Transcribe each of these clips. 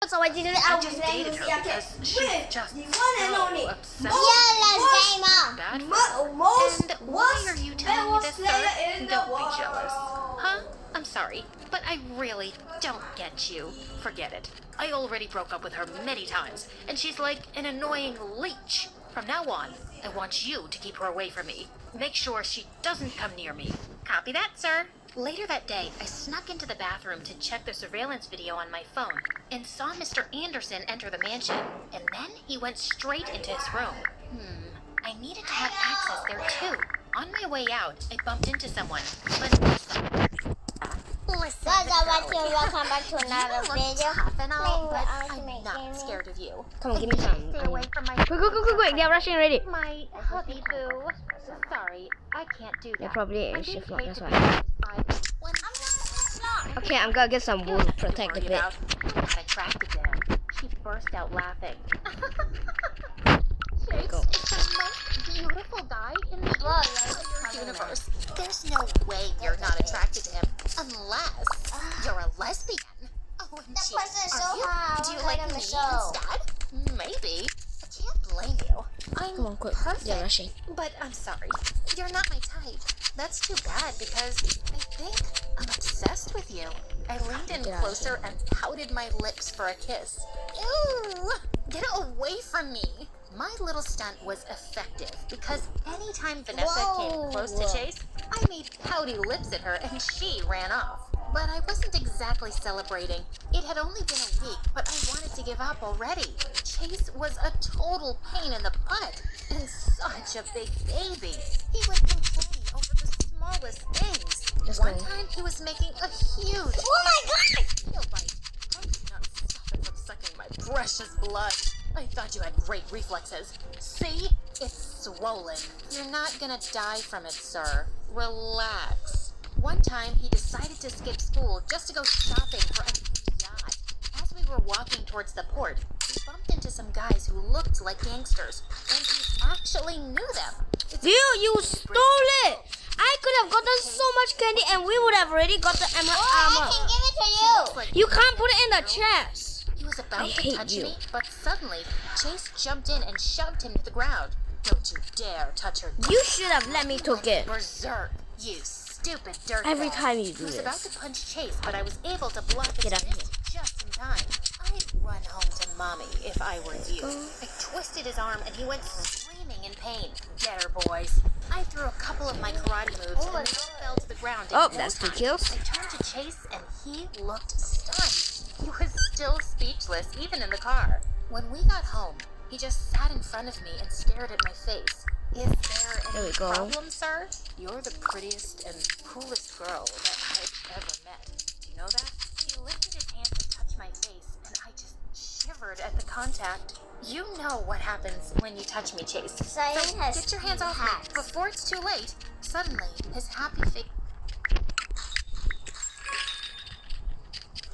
so I didn't. I just dated her because she's just the one and so only. obsessed Yeah, let's game on. bad for her. Most And why are you telling me this, player sir? in the Don't be world. jealous. Huh? I'm sorry, but I really don't get you. Forget it. I already broke up with her many times, and she's like an annoying leech. From now on, I want you to keep her away from me. Make sure she doesn't come near me. Copy that, sir. Later that day, I snuck into the bathroom to check the surveillance video on my phone and saw Mr. Anderson enter the mansion, and then he went straight into his room. I needed to have access there too. On my way out, I bumped into someone. Listen, Guys, girlie. welcome back to another You look video. tough and all, but Playing with I'm not scared of you. Come on, give me some. Stay away from my Quick, they're rushing already. my hubby boo. Sorry, I can't do that. They're probably in I'm shift being lock, that's paid why. to be satisfied. Okay, I'm gonna get some wool to protect the Worried bit. about. I'm not attracted to him. She burst out laughing. Chase Go. is the most beautiful guy in the entire universe. There's no way you're not attracted to him unless you're a lesbian. Oh, and That person is so hot. Do you I'll like let me him show. instead? Maybe. I can't blame you. I'm Come on, quick. perfect. They're rushing. But I'm sorry. You're not my type. That's too bad because I think I'm obsessed with you. I leaned in Get out of closer and pouted my lips for a kiss. Ew! Get away from me! My little stunt was effective because anytime Vanessa came close to Chase, I made pouty lips at her and she ran off. But I wasn't exactly celebrating. It had only been a week, but I wanted to give up already. Chase was a total pain in the butt and such a big baby. He would complain over the smallest things. Let's One go. time he was making a huge Oh my god! heel bite. I could not stop it from sucking my precious blood. I thought you had great reflexes. See? It's swollen. You're not gonna die from it, sir. Relax. One time, he decided to skip school just to go shopping for a new yacht. As we were walking towards the port, we bumped into some guys who looked like gangsters, and he actually knew them. It's Dude, you stole it! I could have gotten so much candy and we would have already got the emerald armor. I can give it to He you. looks like You can't put it in the chest. he was about I to hate touch you. me, but suddenly, Chase jumped in and shoved him to the ground. Don't you dare touch her. You should have let me took it. Berserk, you stupid dirtbag. Every time you do He was about this. to punch Chase, but I was able to block his Get up fist just in time. I'd run home to mommy if I were you. I twisted his arm and he went screaming in pain. Get her, boys. I threw a couple of my karate moves and they fell to the ground. in Oh, no that's 2 time. kills. I turned to Chase and he looked stunned. He was still speechless, even in the car. When we got home, he just sat in front of me and stared at my face. Is there There any we go. problem, sir? You're the prettiest and coolest girl that I've ever met. Do you know that? He lifted his hand to touch my face, and I just shivered at the contact. You know what happens when you touch me, Chase. Zion So has get your hands off hats. me before it's too late. Suddenly, his happy face.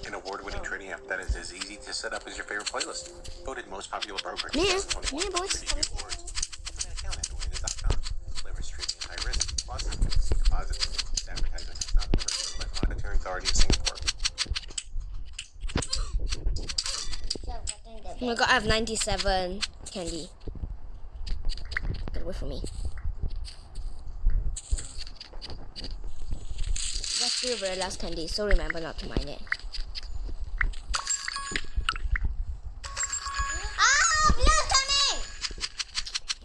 An award-winning trading app that is as easy to set up as your favorite playlist. Voted most popular broker in Yeah, 2021. yeah, boys. Trading awards. Open an account at Duenas.com. Leverage trading is high risk. Plus, you can see deposits. This advertisement is not been reviewed by the Monetary Authority of Singapore. Oh my god, I have 97 candy. Get away from me. That's still very last candy, so remember not to mine it. Ah, blood coming.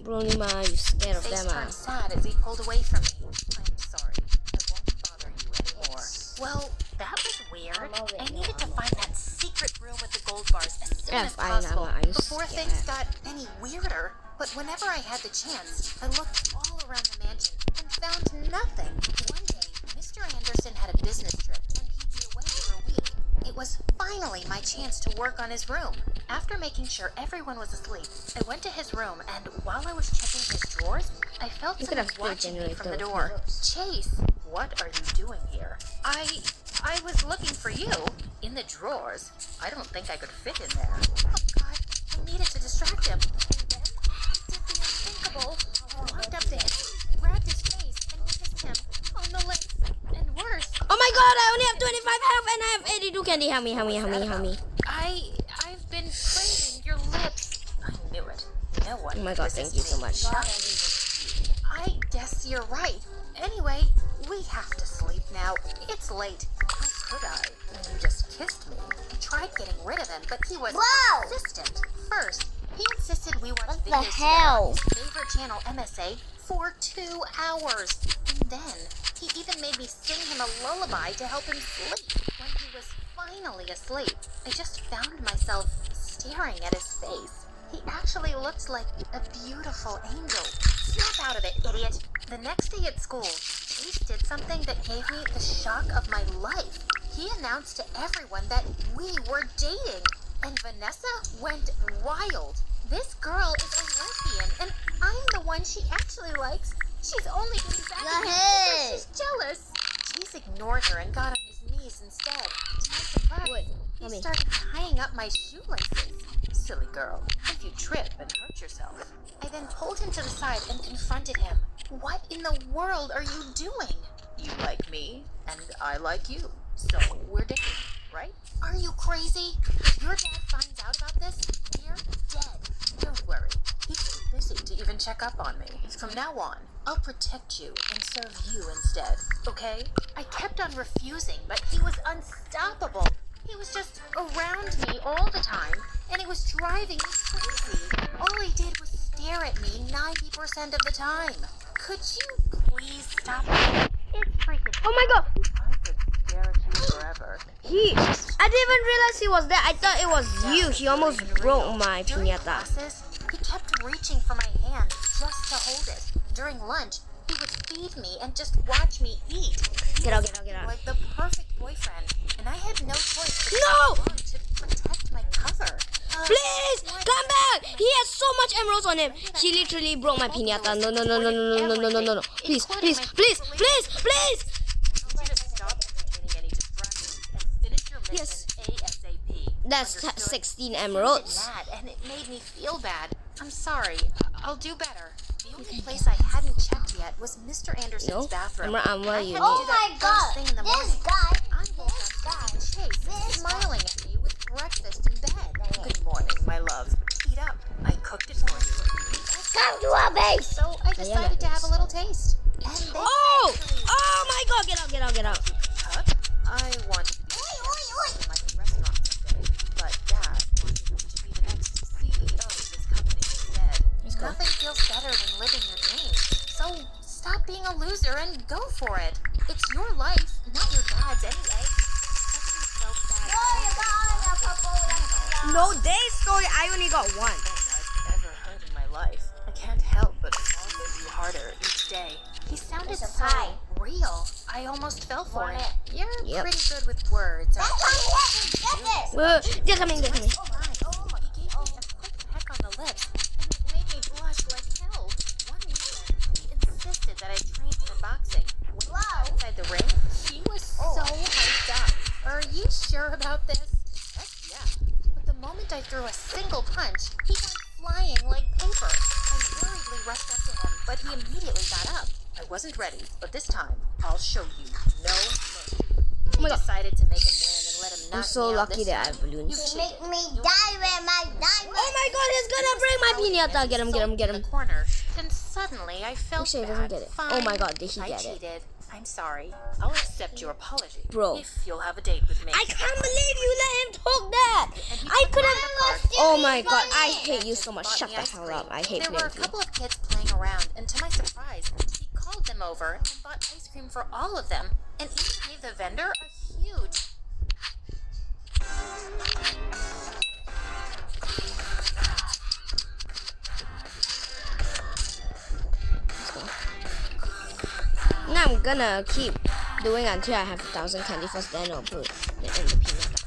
Brunima, you scared of Face them, turned sad as he pulled away from me. I'm sorry. I won't bother you anymore. Well, that was weird. I needed to find that secret room with the gold bars as soon as possible before things got any weirder. But whenever I had the chance, I looked all around the mansion and found nothing. One day, Mr. Anderson had a business trip and he'd be away for a week. It was finally my chance to work on his room. After making sure everyone was asleep, I went to his room and while I was checking his drawers, I felt You could someone have watching me generated from the those door. windows. Chase, what are you doing here? I was looking for you in the drawers. I don't think I could fit in there. Oh God, I needed to distract him. And then I did the unthinkable. I walked up to him, grabbed his face, and kissed him on the lips. And worse, Oh my god, I only have 25 health and I have 82 candy. Help me. I've Oh my god, thank you so much. I guess you're right. Anyway, we have to sleep now. It's late. How could I? When you just kissed me. I tried getting rid of him, but he was persistent. First, he insisted we watch What the videos hell? together on his favorite channel, MSA, for 2 hours. And then, he even made me sing him a lullaby to help him sleep. When he was finally asleep, I just found myself staring at his face. He actually looked like a beautiful angel. Snap out of it, idiot. The next day at school, Chase did something that gave me the shock of my life. He announced to everyone that we were dating, and Vanessa went wild. This girl is a lesbian, and I'm the one she actually likes. She's only getting back at me because she's jealous. Chase ignored her and got on his knees instead. To my surprise, he started tying up my shoelaces. Silly girl, if you trip and hurt yourself. I then pulled him to the side and confronted him. What in the world are you doing? You like me, and I like you. So we're dating, right? Are you crazy? If your dad finds out about this, we're dead. Don't worry. He's too busy to even check up on me. From now on, I'll protect you and serve you instead, okay? I kept on refusing, but he was unstoppable. He was just around me all the time, and it was driving me crazy. All he did was stare at me 90% of the time. Could you please stop it? It's freaking. Oh my god. I could stare at you forever. I didn't even realize he was there. I thought it was you. He almost broke my During piñata. classes, he kept reaching for my hand just to hold it. During lunch, he would feed me and just watch me eat. Get out, get out, get out. Like the perfect boyfriend, and I had no choice but No! to protect my cover. Please, come back! He has so much emeralds on him. He literally broke my piñata. No, no, no, no, no, no, no, no, no, no, no. Please, please, please, please, please! I need you to stop entertaining any distractions and finish your mission ASAP. That's Understood? 16 I emeralds. was mad, and it made me feel bad. I'm sorry. I'll do better. The only place I hadn't checked yet was Mr. Anderson's bathroom. I'm I you. had to Oh do that my first thing in the god, morning. this guy, I woke up to see Chase smiling at me with breakfast in bed. Good morning, my love. Eat up. I cooked it for you. come to our base. So I decided to have a little taste. And they Oh! actually Oh my god, get out, get out, get out. cook. I wanted to be in like a restaurant someday, but Dad wanted me to be the next CEO of this company instead. Nothing feels better than living your dreams. So stop being a loser and go for it. It's your life, not your dad's anyway. No day story, I only got one. I've ever heard in my life. I can't help but fall for you harder each day. He sounded It's a so pie. real. I almost fell for Want it. it? You're pretty good with words, aren't you? They're coming, they're coming. Oh my. He gave me a quick peck on the lips, and it made me blush like hell. One weekend, he insisted that I train for boxing. When we got inside the ring, he was so hyped up. Are you sure about this? Heck yeah. But the moment I threw a single punch, he went flying like paper. I hurriedly rushed up to him, but he immediately got up. I wasn't ready, but this time, I'll show you no mercy. Oh my I god. decided to make him win and let him knock I'm so me out lucky this that I time. have balloons. You cheated. Make me die with my diamond. Oh my god, he's gonna break my piñata. Get him, get him, get In him. the corner. Then suddenly I felt Make sure he bad. doesn't get it. Fine. Oh my god, did he I get it? cheated. I'm sorry. I'll accept your apology. Bro. If you'll have a date with me. I can't believe you let him talk that. And he I took could my have. card. Oh my god, I Funny. hate you so much. Bought Shut me the ice hell cream. up. I hate There were playing a with you. couple of kids playing around, and to my surprise, he called them over and bought ice cream for all of them, and even gave the vendor a huge. Now I'm gonna keep doing until I have 1,000 candy first, then I'll put it in the piñata.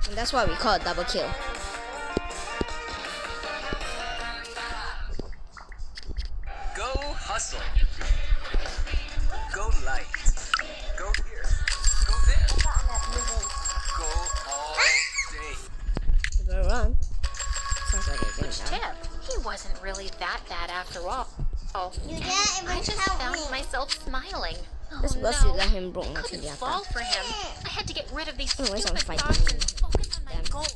And that's why we call it double kill. Go hustle. Go light. Go here. Go there. Go all day. You better run. Sounds like you're gonna die. Tip. He wasn't really that bad after all. Oh, You didn't I even just tell found me. myself smiling. Oh, This Oh was you no, let him broke I my couldn't pinata. fall for him. I had to get rid of these Anyways, I'm stupid fighting thoughts and you. focus on my Damn. goal.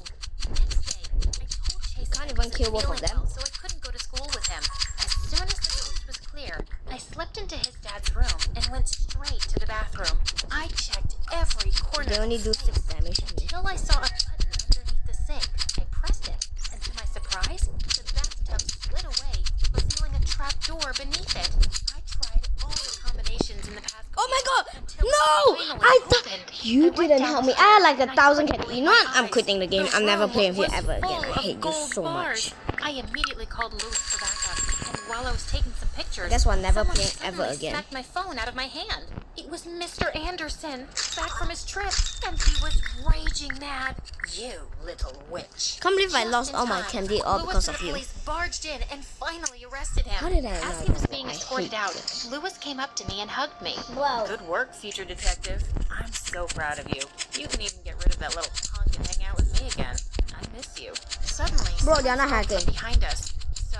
Next day, I told Chase can't I even wasn't kill both of feeling them. well, so I couldn't go to school with him. As soon as the coast was clear, I slipped into his dad's room and went straight to the bathroom. I checked every corner They only of do the 6 space damage to me. until I saw a button underneath the sink. I pressed it, and to my surprise, the bathtub slid away, revealing a trap door beneath it. I tried all the combinations in the passcode. Oh my god! Until No! it finally I thought opened. you I went didn't down help the me. I had like stairs, and 1,000 couldn't cat. believe You know my what? I'm eyes. quitting the game. The I'm never room playing with you was ever again. I full hate of you gold so bars. much. I immediately called Louis for backup, and while I was taking some pictures, Guess what? Never someone playing ever suddenly again. smacked my phone out of my hand. It was Mr. Anderson, back from his trip, and he was raging mad. You little witch. Can't believe I Just lost in all my time, candy all Louis because and of the you. police barged in and finally arrested him. How did I As know he was that? being I escorted hate out, this. Louis came up to me and hugged me. Whoa. Good work, future detective. I'm so proud of you. You can even get rid of that little punk and hang out with me again. I miss you. Suddenly, Bro, they're not someone spoke hacking. from behind us. So,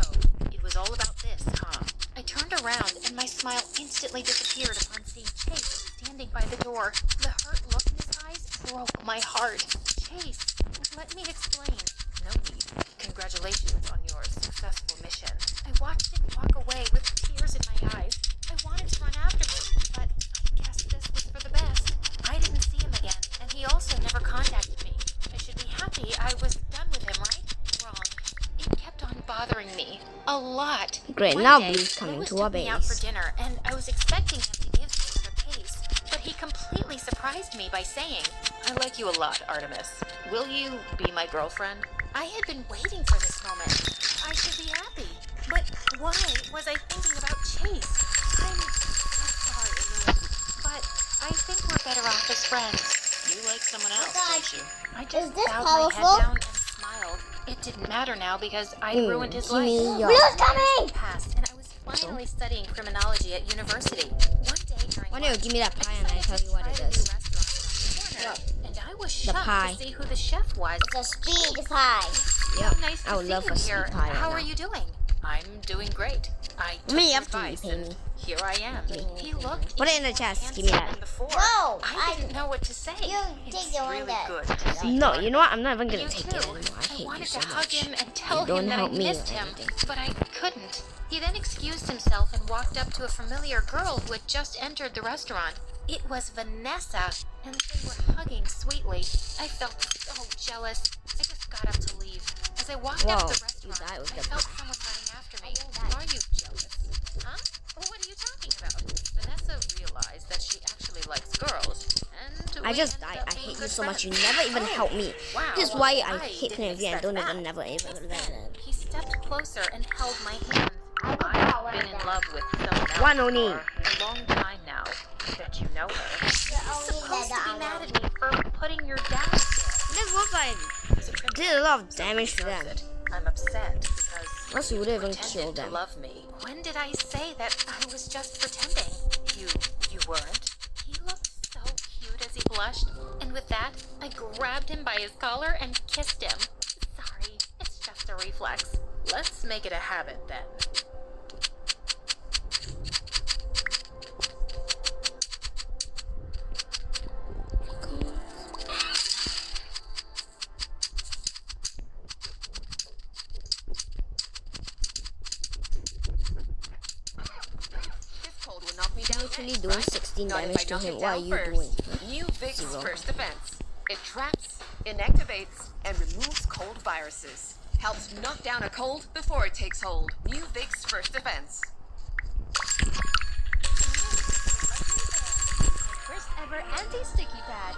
it was all about this, huh? I turned around and my smile instantly disappeared upon seeing Chase standing by the door. The hurt look in his eyes broke my heart. Chase, let me explain. No need. Congratulations on your successful mission. I watched him walk away with tears in my eyes. I wanted to run after him, but I guess this was for the best. I didn't see him again, and he also never contacted me. I should be happy I was done with him, right? Wrong. It kept on bothering me. A lot. Great, One now day, Blue's coming Louis to our took me out for base. dinner, and I was expecting him to give me another case. But he completely surprised me by saying, I like you a lot, Artemis. Will you be my girlfriend? I had been waiting for this moment. I should be happy. But why was I thinking about Chase? I'm so sorry, Louis. But I think we're better off as friends. You like someone else, don't you? I just this bowed my powerful? head down and smiled. It didn't matter now because I'd ruined his give me life. your- Blue's coming! Passed, and I was finally studying criminology at university. One day during Why don't you lunch, give me that I pie and I decided tell to you what try it the new is? restaurant around the corner, and I was The shocked pie. to see who the chef was. It's a speed pie. Yep, So nice to I would see love you a sweet here. pie right How now. are you doing? I'm doing great. I took mean, you your have to advice, repay and me. here I am. He looked Put it in the even chest. more Give me handsome that. than before. No, I didn't know what to say. You It's take the one really that- good to see No, you. you know what? I'm not even gonna You take too. it anymore. I hate you wanted so to hug much. him and tell You don't him that I help me missed or him, anything. but I couldn't. He then excused himself and walked up to a familiar girl who had just entered the restaurant. It was Vanessa, and they were hugging sweetly. I felt so jealous. I just got up to leave. As I walked out Whoa, of the you restaurant, died with I the felt pie. someone running after me. Are you jealous? Huh? What are you talking about? Vanessa realized that she actually likes girls, and I we just ended died. up I being hate you good so much. You friends. never even Oh, help me. wow. This is why I I hate didn't playing with you. I expect don't that. even never even. He stepped closer and held my hand. I've been in love with someone else One only. for a long time now. Bet you know her. You're supposed to be mad at me for putting your dad in jail. This was like He's a criminal. did a lot of damage to Knows them. it. I'm upset because Unless you would have even pretended killed to them. love me. When did I say that I was just pretending? You weren't. He looked so cute as he blushed, and with that, I grabbed him by his collar and kissed him. Sorry, it's just a reflex. Let's make it a habit then. This cold will knock me down Literally next, doing right? 16 Not if damage I to knock him. it What are down you first. doing? New Vicks Zero. First Defense. It traps, inactivates, and removes cold viruses. Helps knock down a cold before it takes hold. New Vicks First Defense. First ever anti-sticky pad.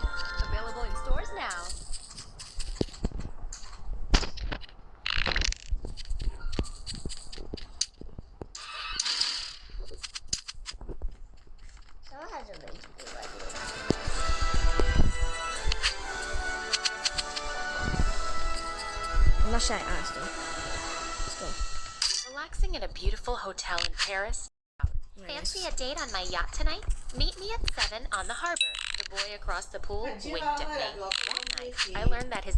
Available in stores now. Someone has a way to do it. I'm not shy. Honest though. Let's go. Relaxing at a beautiful hotel in Paris. Fancy a date on my yacht tonight? Meet me at 7 on the harbor. The boy across the pool winked at me. That night, I learned that his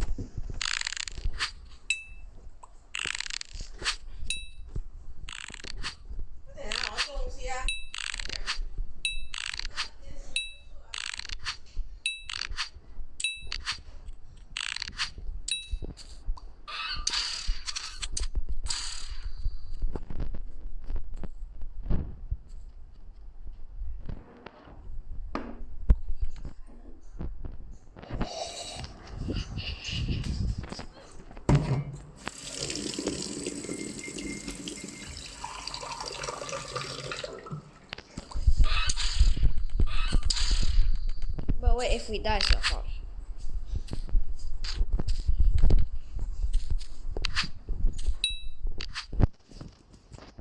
wait, if we die, it's your fault.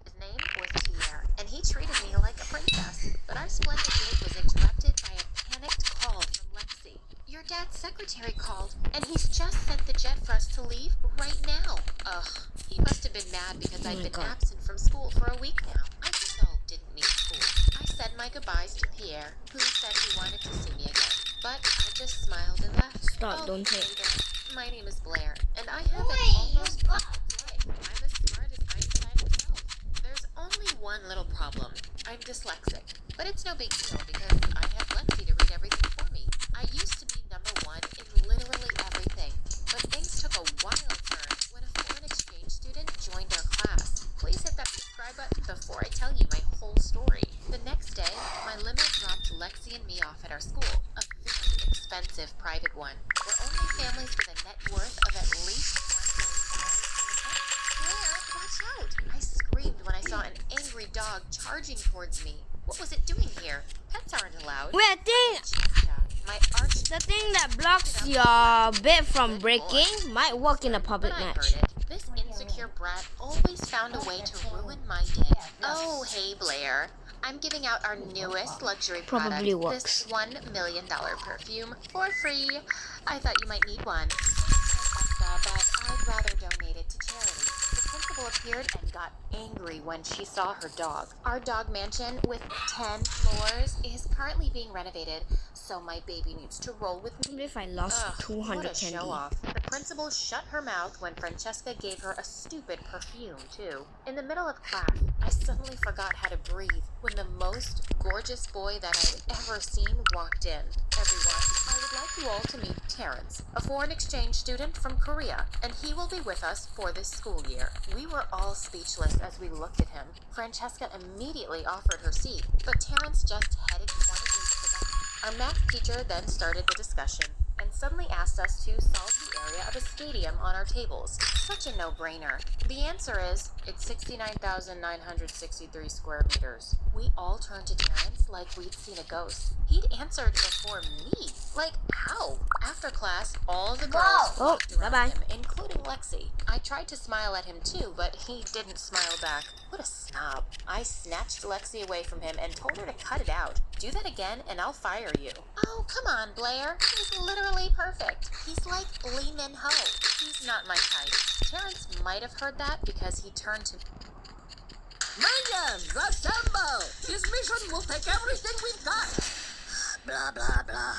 His name was Pierre, and he treated me like a princess. But our splendid date was interrupted by a panicked call from Lexi. Your dad's secretary called, and he's just sent the jet for us to leave right now. Ugh, he must have been mad because I'd been absent from school for a week now. I so didn't need school. I said my goodbyes to Pierre, who said he wanted to see me again. But I just smiled and left. Stop, don't take. Later. My name is Blair, and I have an almost perfect life. I'm as smart as Einstein himself. There's only one little problem. I'm dyslexic. But it's no big deal because I have Lexi to read everything for me. I used to be number one in literally everything. But things took a wild turn when a foreign exchange student joined our class. Please hit that subscribe button before I tell you my whole story. The next day, my limo dropped Lexi and me off at our school, a very expensive private one, where only families with a net worth of at least $1 million can attend. Blair, watch out! I screamed when I saw an angry dog charging towards me. What was it doing here? Pets aren't allowed. Wait, I think My arch the thing that blocks your bed from breaking might work in a public But I match. heard it. This insecure brat always found a way to ruin my day. Oh, hey, Blair. I'm giving out our newest luxury Probably product, works. this $1 million perfume, for free. I thought you might need one. But I'd rather donate it to charity. The principal appeared and got angry when she saw her dog. Our dog mansion, with 10 floors, is currently being renovated, so my baby needs to roll with me. What if I lost Ugh, 200 what a candy? show off. The principal shut her mouth when Francesca gave her a stupid perfume, too. In the middle of class, I suddenly forgot how to breathe when the most gorgeous boy that I'd ever seen walked in. Everyone, I would like you all to meet Terrence, a foreign exchange student from Korea, and he will be with us for this school year. We were all speechless as we looked at him. Francesca immediately offered her seat, but Terrence just headed pointed into the back. Our math teacher then started the discussion and suddenly asked us to solve the area of a stadium on our tables. Such a no-brainer. The answer is, it's 69,963 square meters. We all turned to Terrence like we'd seen a ghost. He'd answered before me. Like, how? After class, all the girls flocked around bye-bye. him, including Lexi. I tried to smile at him too, but he didn't smile back. What a snob. I snatched Lexi away from him and told her to cut it out. Do that again and I'll fire you. Oh, come on, Blair. He's literally perfect. He's like Lee Min Ho. He's not my type. Terrence might have heard that because he turned to Minions, assemble! This mission will take everything we've got! Blah, blah, blah.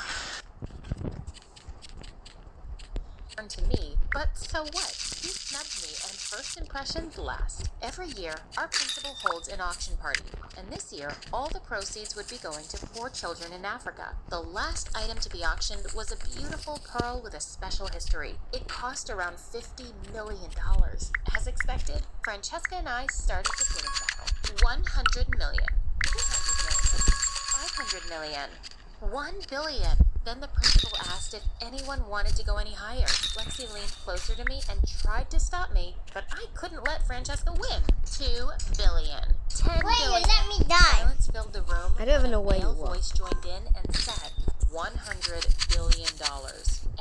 to me, but so what? He snubbed me, and first impressions last. Every year, our principal holds an auction party, and this year, all the proceeds would be going to poor children in Africa. The last item to be auctioned was a beautiful pearl with a special history. It cost around $50 million. As expected, Francesca and I started the bidding battle. 100 million, 200 million, 500 million, 1 billion. Then the principal asked if anyone wanted to go any higher. Lexi leaned closer to me and tried to stop me, but I couldn't let Francesca win. 2 billion. 10 Wait, billion. you let me die. Silence filled the room. I don't even know when where a male you are. voice joined in and said, $100 billion.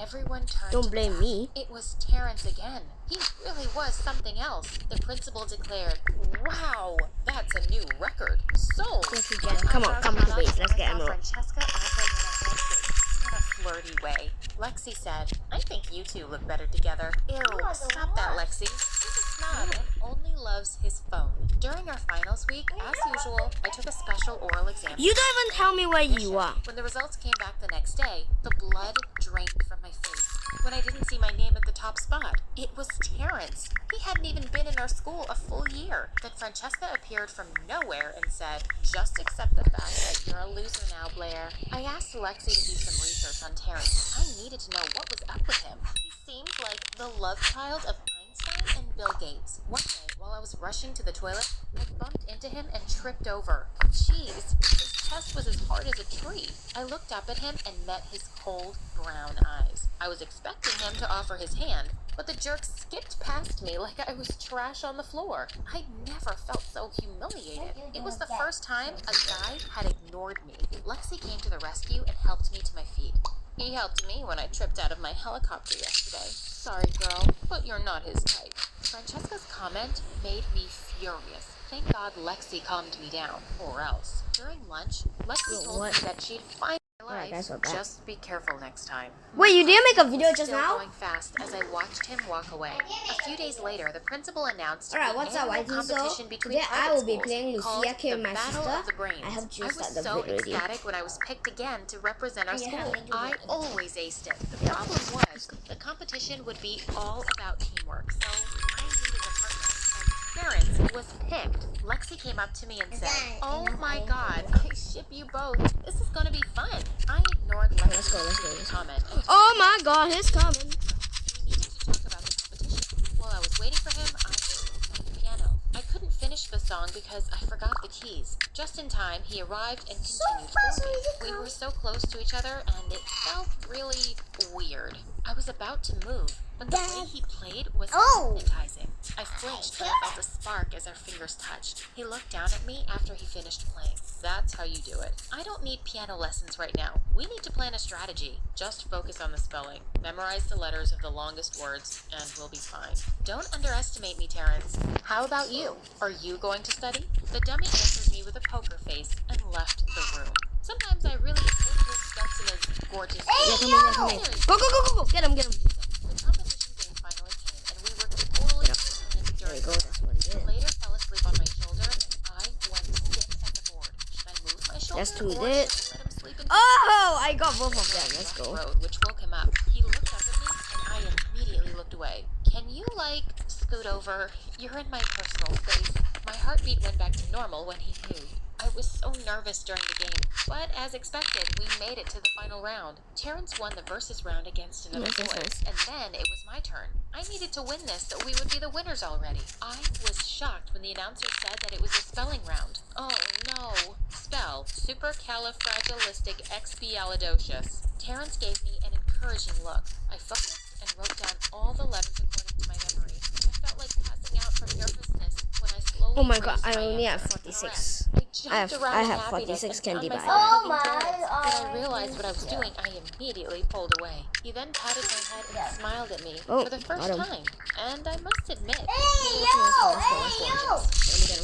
Everyone turned Don't to blame Dad. me. It was Terrence again. He really was something else. The principal declared, wow, that's a new record. Sold. Yes, we can. Come on, come to base. Let's get emerald. Francesca offering him a handshake in a flirty way. Lexi said, I think you two look better together. Ew, stop that, Lexi. He's a snob and only loves his phone. During our finals week, as usual, I took a special oral exam. You don't even tell me where you are. When the results came back the next day, the blood drained from my face. When I didn't see my name at the top spot, it was Terrence. He hadn't even been in our school a full year. Then Francesca appeared from nowhere and said, just accept the fact that you're a loser now, Blair. I asked Lexi to do some research on Terrence. I needed to know what was up with him. He seemed like the love child of Einstein and Bill Gates. One day, while I was rushing to the toilet, I bumped into him and tripped over. Jeez, his chest was as hard as a tree. I looked up at him and met his cold, brown eyes. I was expecting him to offer his hand, but the jerk skipped past me like I was trash on the floor. I never felt so humiliated. It was the first time a guy had ignored me. Lexi came to the rescue and helped me to my feet. He helped me when I tripped out of my helicopter yesterday. Sorry, girl, but you're not his type. Francesca's comment made me furious. Thank God Lexi calmed me down, or else. During lunch, Lexi told me that she'd find my life. Just be careful next time. Wait, you didn't make a video just Still now? going fast as I watched him walk away. A few days later, the principal announced Alright, the what's up, annual YT? So competition between today I will be private playing schools called Lucia, killing the my Battle sister. of the Brains. I hope you was start the so video already. ecstatic when I was picked again to represent our school. I always aced it. The Yeah. problem was the competition would be all about teamwork, so I needed a partner. And Terrence was picked. Lexi came up to me and said, "Oh my God, I ship you both. This is gonna be fun." I ignored Lexi's comment. Oh my God, he's coming. We needed to talk about the competition. While I was waiting for him, I picked up the piano. I couldn't finish the song because I forgot the keys. Just in time, he arrived and continued for me. We were so close to each other, and it felt really weird. I was about to move, but the way he played was hypnotizing. I flinched when I felt a spark as our fingers touched. He looked down at me after he finished playing. That's how you do it. I don't need piano lessons right now. We need to plan a strategy. Just focus on the spelling. Memorize the letters of the longest words, and we'll be fine. Don't underestimate me, Terrence. How about you? Are you going to study? The dummy answered me with a poker face and left the room. Sometimes I really hate his guts and his gorgeous Come in. Go. Get him. The competition game finally came, and we were totally silent There during you go, that's what it the is. later fell asleep on my shoulder, and I went stiff as a board. Should I move my shoulder That's too or should I lit. let him sleep in Oh, I got both of them. Let's go. road, which woke him up. He looked up at me, and I immediately looked away. Can you, scoot over? You're in my personal space. My heartbeat went back to normal when he moved. I was so nervous during the game, but as expected, we made it to the final round. Terrence won the versus round against another boy, and then it was my turn. I needed to win this so we would be the winners already. I was shocked when the announcer said that it was a spelling round. Oh no. Spell supercalifragilisticexpialidocious. Terrence gave me an encouraging look. I focused and wrote down all the letters according to my memory. I felt like passing out from nervousness when I slowly Oh my God, raised I my only hand have to correct. 46. I jumped around I in have happiness 46 and candy found bags. myself Oh hugging Terrence. my Then I realized what I was doing. I immediately pulled away. He then patted my head and smiled at me Oh, for the first got him. time. And I must admit, Hey,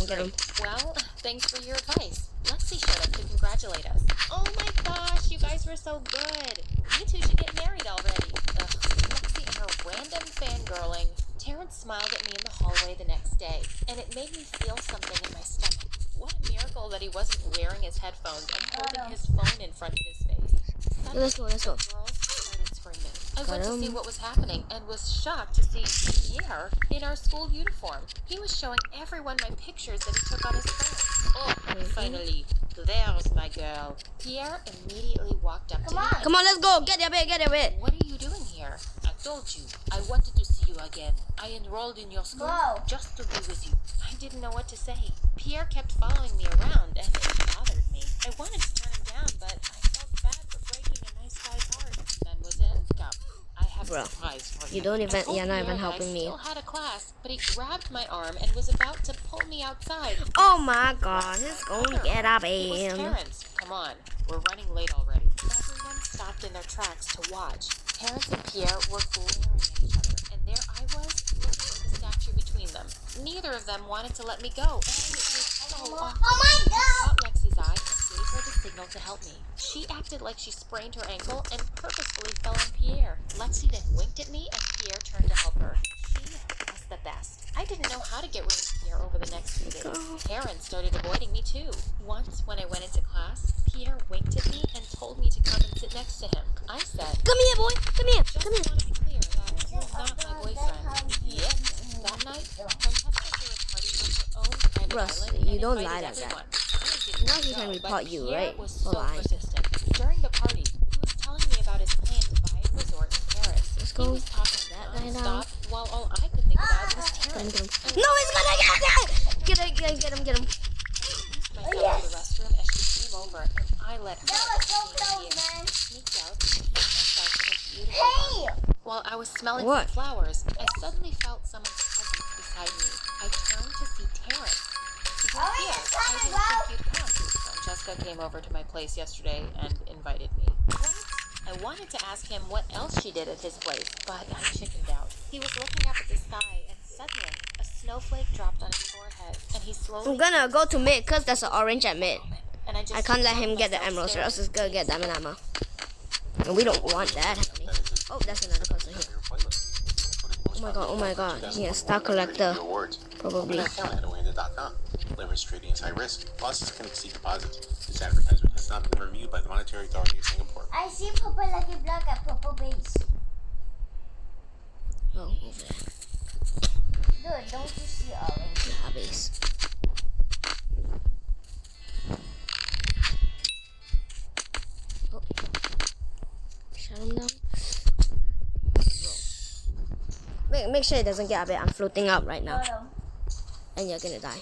Get him. well, thanks for your advice. Lexi showed up to congratulate us. Oh my gosh, you guys were so good. You two should get married already. Ugh, Lexi and her random fangirling. Terrence smiled at me in the hallway the next day, and it made me feel something in my stomach. What a miracle that he wasn't wearing his headphones and holding his phone in front of his face. Let's go. The girls started screaming. I went to see him. what was happening and was shocked to see Pierre in our school uniform. He was showing everyone my pictures that he took on his phone. Oh, finally. There's my girl. Pierre immediately walked up to me. Come on, let's go. Get it. What are you doing here? I told you. I wanted to see you again. I enrolled in your school just to be with you. I didn't know what to say. Pierre kept following me around, and it bothered me. I wanted to turn him down, but I felt bad for breaking a nice guy's heart. Mademoiselle, come. I have a surprise for you. You're not even Pierre helping me. I still had a class, but he grabbed my arm and was about to pull me outside. Oh my God, he's gonna get up It was in. Terrence. Come on, we're running late already. Everyone stopped in their tracks to watch. Terrence and Pierre were glaring at each other, and there I was, looking at the statue between them. Neither of them wanted to let me go. And it was so awkward. Oh my I God! caught Lexi's eye and gave her the signal to help me. She acted like she sprained her ankle and purposefully fell on Pierre. Lexi then winked at me as Pierre turned to help her. She was the best. I didn't know how to get rid of Pierre over the next few days. Terrence started avoiding me too. Once, when I went into class, Pierre winked at me and told me to come and sit next to him. I said, Come here, boy. Come here. just want to be clear that you're not my boyfriend. Yet, that night, Francesca threw a party on her own private Russ, island you and don't invited lie like that. everyone. I didn't Now he can go, report but you, Pierre right? was For so lying. persistent. During the party, he was telling me about his plan to buy a resort in Paris. Let's He go. was talking That guy down. non-stop, while all I could think about was Get him. Terrence. No, he's gonna get it. Get him. Myself to the restroom as she came over, and I let her That was so see close, me. man. Sneaked out and found myself in a beautiful Hey! While I was smelling What? some flowers, I suddenly felt someone's presence beside me. I turned to see Terrence. You're here. I didn't think you'd come. Francesca came over to my place yesterday and invited me. What? I wanted to ask him what else she did at his place, but I chickened out. He was looking up at the sky, and suddenly a snowflake dropped on his forehead, and he slowly... I'm gonna go to mid because there's an orange at mid. And I can't let him get the emeralds or else it's gonna get diamond ammo. And we don't want that happening. Oh, that's another person here. Oh my god. He has star collector. Probably. Open an account at Oanda.com. Leverage trading is high risk. Losses can exceed deposits. This advertisement has not been reviewed by the Monetary Authority of Singapore. I see purple lucky block at purple base. Oh, over there. Dude, don't you see orange? Yeah, base. Oh. Shut him down. Make sure it doesn't get a bit. I'm floating up right now. And you're gonna die.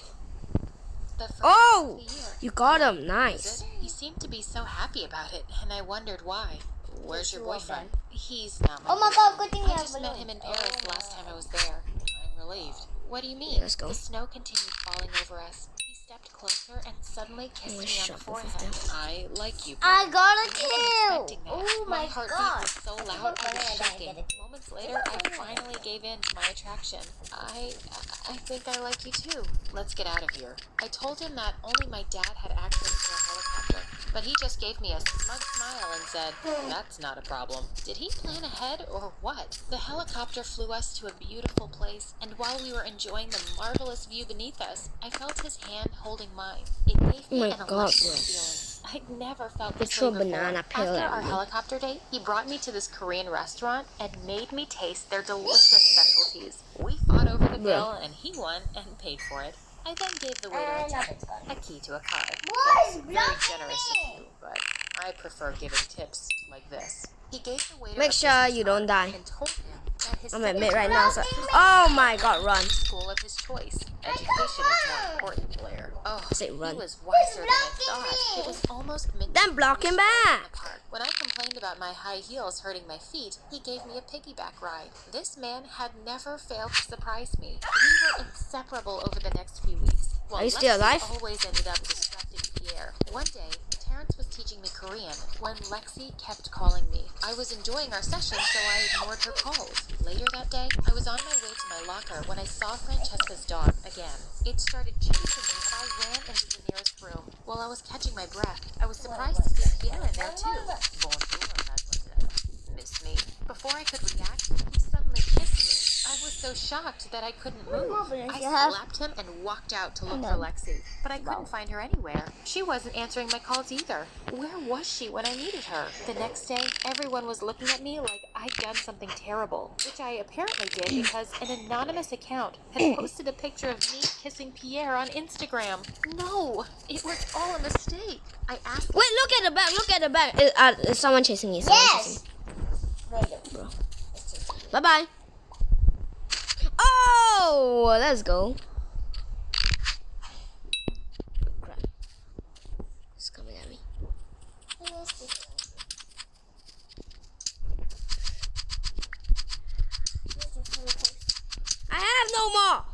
The first Oh! of the year. You got him. Was Nice. it? He seemed to be so happy about it, and I wondered why. Where's your boyfriend? He's not my Oh my god, good thing we I have just met him in Paris last time I was there. I'm relieved. What do you mean? Yeah, let's go. The snow continued falling over us. He stepped closer and suddenly kissed me on shut the both of forehead. them. I like you. I got a I wasn't kill! expecting that. Oh my heartbeat god. was so loud I was shaking. Moments later, I finally gave in to my attraction. I think I like you too. Let's get out of here. I told him that only my dad had access to a helicopter, but he just gave me a smug smile and said, "That's not a problem." Did he plan ahead or what? The helicopter flew us to a beautiful place, and while we were enjoying the marvelous view beneath us, I felt his hand holding mine. It gave me Oh my an God, electric bro. feeling. I'd never felt They this threw way a before. banana peel After at our me. helicopter date, he brought me to this Korean restaurant and made me taste their delicious specialties. We fought over the bill, and he won and paid for it. I then gave the waiter a tip, a key to a car. That's very generous of you, but I prefer giving tips like this. He gave the waiter Make a sure business you don't card die. and told him that his I'm at mid signature right now. So. Oh my god, run. school of his choice. Education is more important, Blair. Oh, Say run. he was wiser than I thought. It was almost midnight. Then block him back. When I complained about my high heels hurting my feet, he gave me a piggyback ride. This man had never failed to surprise me. We were inseparable over the next few weeks. While Are you still Lexi alive? always ended up distracting Pierre. One day, Terrence was teaching me Korean when Lexi kept calling me. I was enjoying our session, so I ignored her calls. Later that day, I was on my way to my locker when I saw Francesca's dog again. It started chasing me, and I ran into the nearest room. While I was catching my breath, I was surprised to see Pierre in there too. Bonjour, mademoiselle. Miss me? Before I could react, he suddenly kissed me. I was so shocked that I couldn't move. I slapped him and walked out to look for Lexi, but I couldn't find her anywhere. She wasn't answering my calls either. Where was she when I needed her? The next day, everyone was looking at me like I'd done something terrible, which I apparently did because an anonymous account had posted a picture of me kissing Pierre on Instagram. No, it was all a mistake. I asked... Wait, look at the back. Look at the back. Is someone chasing me? Someone chasing me. Bro. Bye bye. Oh, let's go. Crap. It's coming at me. I have no more.